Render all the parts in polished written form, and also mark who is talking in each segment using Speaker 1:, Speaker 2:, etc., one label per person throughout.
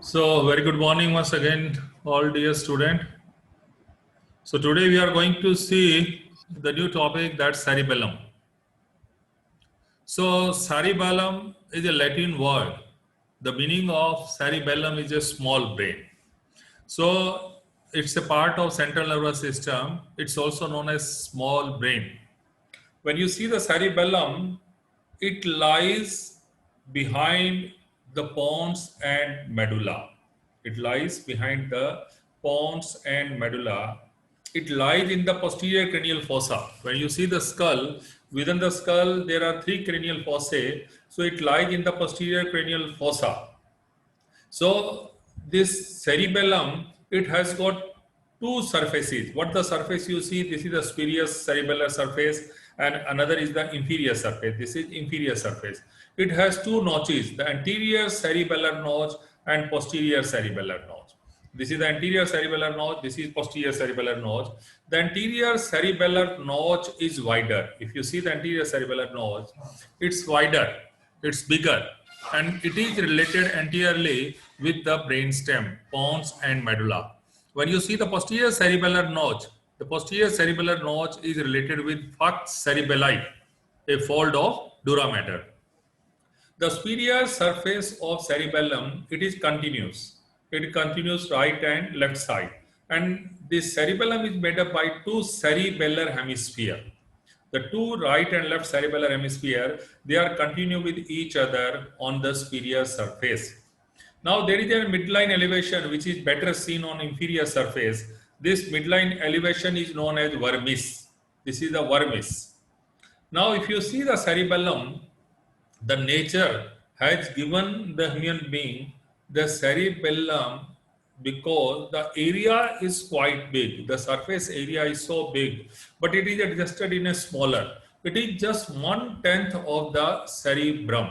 Speaker 1: So, very good morning once again, all dear student. So today we are going to see the new topic, that's cerebellum. So cerebellum is a Latin word. The meaning of cerebellum is a small brain. So it's a part of central nervous system. It's also known as small brain. When you see the cerebellum, it lies behind the pons and medulla. It lies behind the pons and medulla. It lies in the posterior cranial fossa. When you see the skull, within the skull there are 3 cranial fossae. So it lies in the posterior cranial fossa. So this cerebellum, it has got 2 surfaces. What the surface you see, this is the superior cerebellar surface and another is the inferior surface. This is inferior surface. It has 2 notches, the anterior cerebellar notch and posterior cerebellar notch. This is the anterior cerebellar notch, this is posterior cerebellar notch. The anterior cerebellar notch is wider. If you see the anterior cerebellar notch, it's wider, it's bigger, and it is related anteriorly with the brainstem, pons and medulla. When you see the posterior cerebellar notch, the posterior cerebellar notch is related with falx cerebelli, a fold of dura mater. The superior surface of cerebellum, it is continuous. It continues right and left side. And this cerebellum is made up by 2 cerebellar hemisphere. The 2 right and left cerebellar hemisphere, they are continue with each other on the superior surface. Now there is a midline elevation which is better seen on inferior surface. This midline elevation is known as vermis. This is the vermis. Now if you see the cerebellum, the nature has given the human being the cerebellum because the area is quite big. The surface area is so big, but it is adjusted in a smaller. It is just 1/10 of the cerebrum,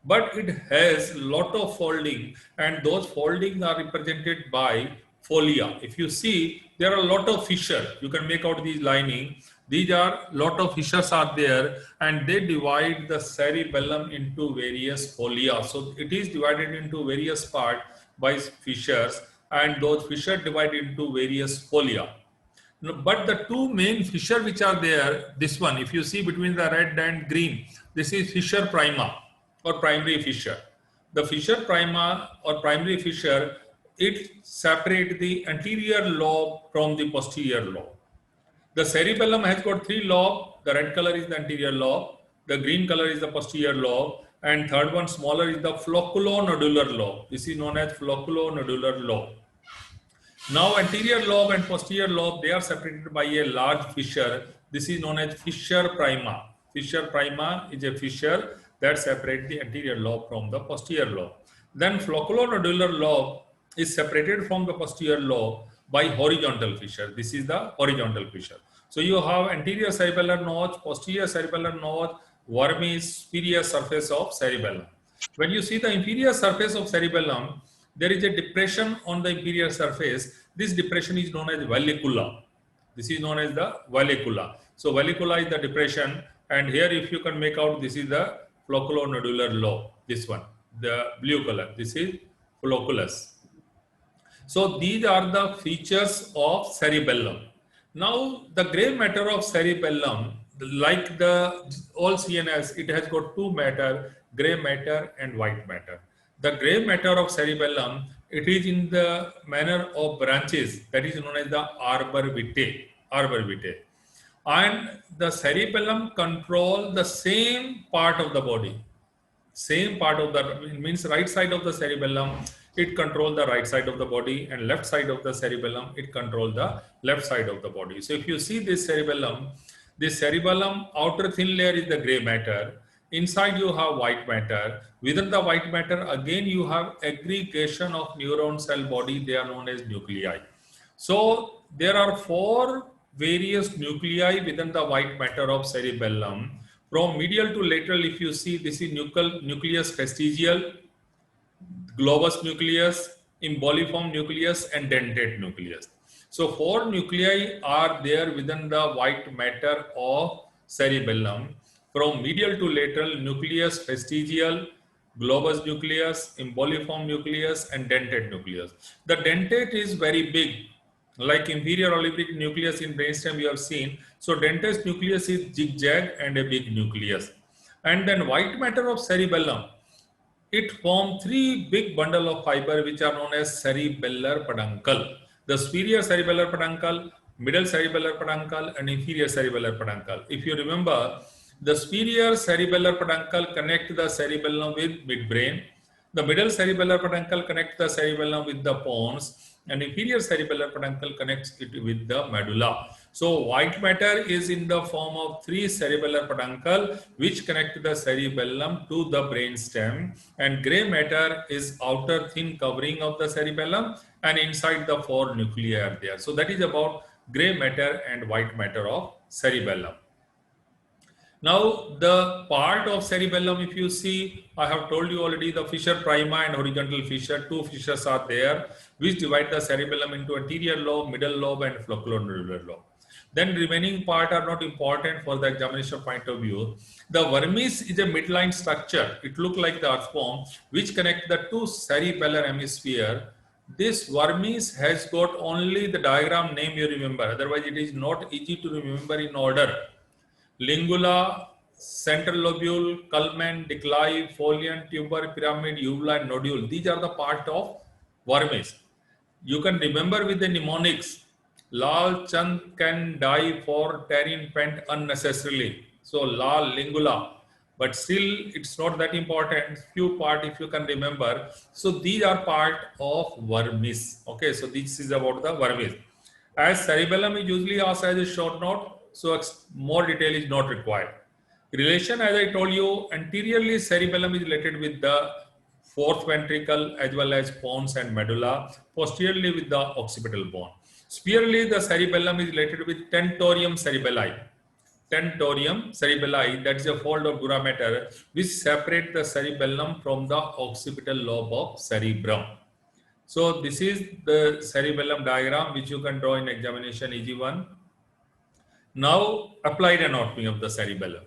Speaker 1: but it has lot of folding, and those foldings are represented by folia. If you see, there are a lot of fissures. You can make out these lining. These are lot of fissures are there, and they divide the cerebellum into various folia. So it is divided into various parts by fissures, and those fissures divide into various folia. But the 2 main fissures which are there, this one, if you see between the red and green, this is fissure prima or primary fissure. The fissure prima or primary fissure, it separates the anterior lobe from the posterior lobe. The cerebellum has got 3 lobes. The red color is the anterior lobe, the green color is the posterior lobe, and third one smaller is the flocculonodular lobe. This is known as flocculonodular lobe. Now anterior lobe and posterior lobe, they are separated by a large fissure. This is known as fissure prima. Fissure prima is a fissure that separates the anterior lobe from the posterior lobe. Then flocculonodular lobe is separated from the posterior lobe by horizontal fissure. This is the horizontal fissure. So you have anterior cerebellar notch, posterior cerebellar notch, vermis, superior surface of cerebellum. When you see the inferior surface of cerebellum, there is a depression on the inferior surface. This depression is known as vallecula. This is known as the vallecula. So vallecula is the depression, and here if you can make out, this is the flocculonodular lobe. This one, the blue color. This is flocculus. So these are the features of cerebellum. Now the gray matter of cerebellum, like the all CNS, it has got 2 matter, gray matter and white matter. The gray matter of cerebellum, it is in the manner of branches, that is known as the arbor vitae. Arbor vitae. And the cerebellum control the same part of the body. Same part of the, means right side of the cerebellum, it controls the right side of the body, and left side of the cerebellum, it controls the left side of the body. So if you see this cerebellum outer thin layer is the gray matter. Inside you have white matter. Within the white matter, again you have aggregation of neuron cell body. They are known as nuclei. So there are 4 various nuclei within the white matter of cerebellum. From medial to lateral, if you see, this is nucleus fastigial, globus nucleus, emboliform nucleus, and dentate nucleus. So 4 nuclei are there within the white matter of cerebellum. from medial to lateral, nucleus, vestigial, globus nucleus, emboliform nucleus, and dentate nucleus. The dentate is very big, like inferior olivaric nucleus in brainstem you have seen. So dentate nucleus is zigzag and a big nucleus. And then white matter of cerebellum, it forms three big bundle of fiber which are known as cerebellar peduncle. The superior cerebellar peduncle, middle cerebellar peduncle, and inferior cerebellar peduncle. If you remember, the superior cerebellar peduncle connect the cerebellum with midbrain. The middle cerebellar peduncle connects the cerebellum with the pons, and inferior cerebellar peduncle connects it with the medulla. So white matter is in the form of three cerebellar peduncle which connect the cerebellum to the brain stem, and gray matter is outer thin covering of the cerebellum, and inside the four nuclei are there. So that is about gray matter and white matter of cerebellum. Now, the part of cerebellum, if you see, I have told you already, the fissure prima and horizontal fissure, two fissures are there, which divide the cerebellum into anterior lobe, middle lobe, and flocculonodular lobe. Then remaining part are not important for the examination point of view. The vermis is a midline structure. It looks like the earthworm, which connect the two cerebellar hemisphere. This vermis has got only the diagram name you remember. Otherwise, it is not easy to remember in order. Lingula, central lobule, culmen, declive, foliant, tuber, pyramid, uvula, and nodule. These are the part of vermis. You can remember with the mnemonics. Lal Chand can die for Tarin Pent unnecessarily. So Lal, Lingula. But still, it's not that important. Few part if you can remember. So these are part of vermis. Okay, so this is about the vermis. As cerebellum is usually asked as a short note, so more detail is not required. Relation, as I told you, anteriorly cerebellum is related with the fourth ventricle as well as pons and medulla, posteriorly with the occipital bone. Spherically, the cerebellum is related with tentorium cerebelli. Tentorium cerebelli, that is a fold of dura mater, which separate the cerebellum from the occipital lobe of cerebrum. So this is the cerebellum diagram which you can draw in examination, easy one. Now, applied anatomy of the cerebellum.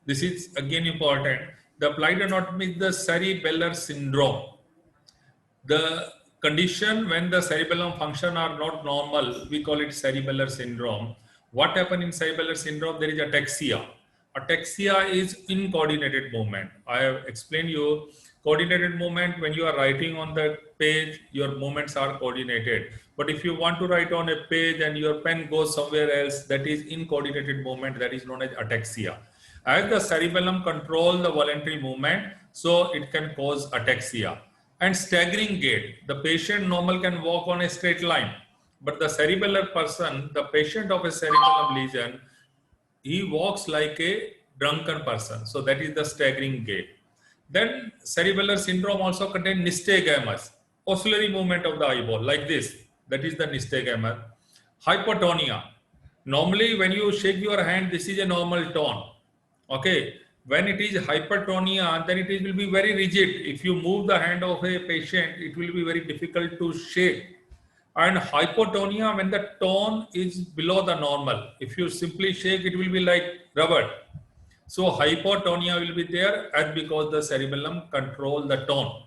Speaker 1: This is again important. The applied anatomy is the cerebellar syndrome. The condition when the cerebellum function are not normal, we call it cerebellar syndrome. What happens in cerebellar syndrome? There is ataxia. Ataxia is incoordinated movement. I have explained you coordinated movement. When you are writing on the page, your movements are coordinated. But if you want to write on a page and your pen goes somewhere else, that is incoordinated movement, that is known as ataxia. As the cerebellum controls the voluntary movement, so it can cause ataxia. And staggering gait. The patient normal can walk on a straight line, but the cerebellar person, the patient of a cerebellum lesion, he walks like a drunken person. So that is the staggering gait. Then cerebellar syndrome also contains nystagmus, oscillatory movement of the eyeball like this. That is the nystagmus. Hypotonia. Normally when you shake your hand, this is a normal tone. Okay. When it is hypertonia, then it will be very rigid. If you move the hand of a patient, it will be very difficult to shake. And hypotonia, when the tone is below the normal, if you simply shake, it will be like rubber. So hypotonia will be there as because the cerebellum control the tone.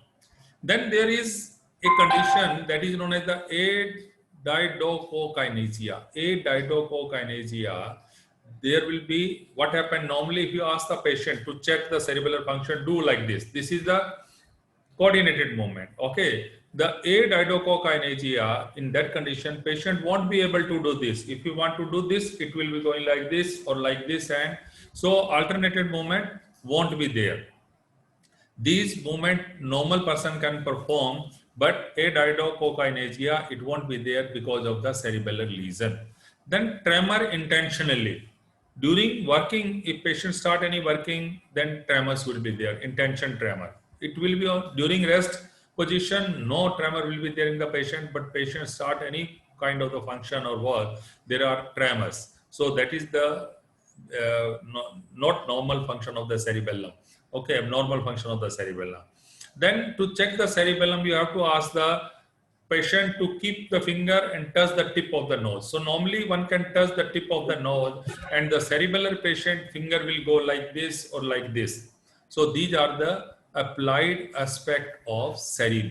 Speaker 1: Then there is a condition that is known as the adidokokinesia. Adidokokinesia. There will be what happened normally if you ask the patient to check the cerebellar function, do like this. This is the coordinated movement. Okay. The adidokokinesia, in that condition, patient won't be able to do this. If you want to do this, it will be going like this or like this, and so alternated movement won't be there. These movement normal person can perform, but adidokokinesia, it won't be there because of the cerebellar lesion. Then tremor intentionally. During working, if patient start any working, then tremors will be there, intention tremor. It will be on, during rest position, no tremor will be there in the patient, but patient start any kind of the function or work, there are tremors. So that is the not normal function of the cerebellum. Okay, abnormal function of the cerebellum. Then to check the cerebellum, you have to ask the patient to keep the finger and touch the tip of the nose. So normally one can touch the tip of the nose, and the cerebellar patient finger will go like this or like this. So these are the applied aspect of cerebellum.